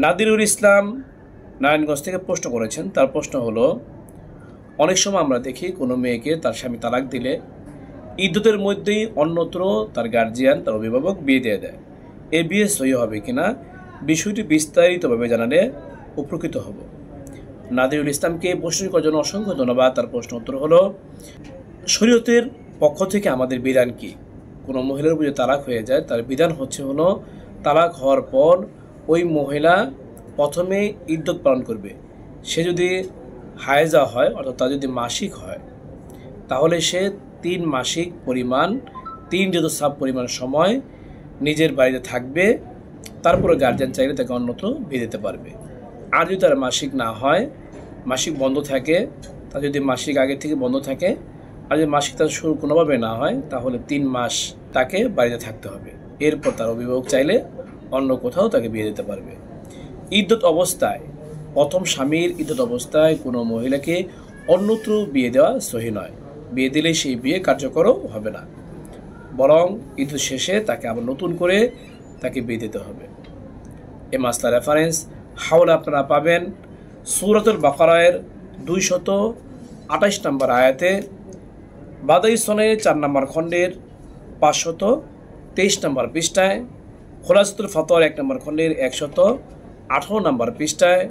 নাদিরুল ইসলাম নারায়ণগঞ্জ থেকে প্রশ্ন করেছেন। তার প্রশ্ন হলো, অনেক সময় আমরা দেখি কোনো মেয়েকে তার স্বামী তালাক দিলে ইদ্যতের মধ্যেই অন্যত্র তার গার্জিয়ান, তার অভিভাবক বিয়ে দিয়ে দেয়। এ বিয়ে সহি হবে কিনা, বিষয়টি বিস্তারিতভাবে জানালে উপকৃত হব। নাদিরুল ইসলামকে প্রশ্ন করার জন্য অসংখ্য ধন্যবাদ। তার প্রশ্ন উত্তর হলো, শরীয়তের পক্ষ থেকে আমাদের বিধান কি? কোনো মহিলার উপর যদি তালাক হয়ে যায়, তার বিধান হলো তালাক হওয়ার পর ওই মহিলা প্রথমে ইদ্যত পালন করবে। সে যদি হায়েজা হয়, অর্থাৎ তার যদি মাসিক হয়, তাহলে সে 3 মাসিক পরিমাণ, 3 ঋতুস্রাব পরিমাণ সময় নিজের বাড়িতে থাকবে। তারপরে গার্জিয়ান চাইলে তাকে অন্যত্র বিয়ে দিতে পারবে। আর যদি তার মাসিক না হয়, মাসিক বন্ধ থাকে, তার যদি মাসিক আগে থেকে বন্ধ থাকে, আর যদি মাসিক তার শুরু কোনোভাবে না হয়, তাহলে 3 মাস তাকে বাড়িতে থাকতে হবে। এরপর তার অভিভাবক চাইলে অন্য কোথাও তাকে বিয়ে দিতে পারবে। ইদ্যত অবস্থায়, প্রথম স্বামীর ইদ্যত অবস্থায় কোনো মহিলাকে অন্যত্র বিয়ে দেওয়া সহি নয়। বিয়ে দিলে সেই বিয়ে কার্যকরও হবে না, বরং ইদ্যত শেষে তাকে আবার নতুন করে তাকে বিয়ে দিতে হবে। এ মাসলা রেফারেন্স হাওলা আপনারা পাবেন সূরাতুল বাকারার 228 নম্বর আয়াতে, বাদাই সনে 4 নম্বর খণ্ডের 523 নম্বর পৃষ্ঠায়, খোলাসাতুল ফাতোয়ার 1 নম্বর খণ্ডের 118 নম্বর পৃষ্ঠায়,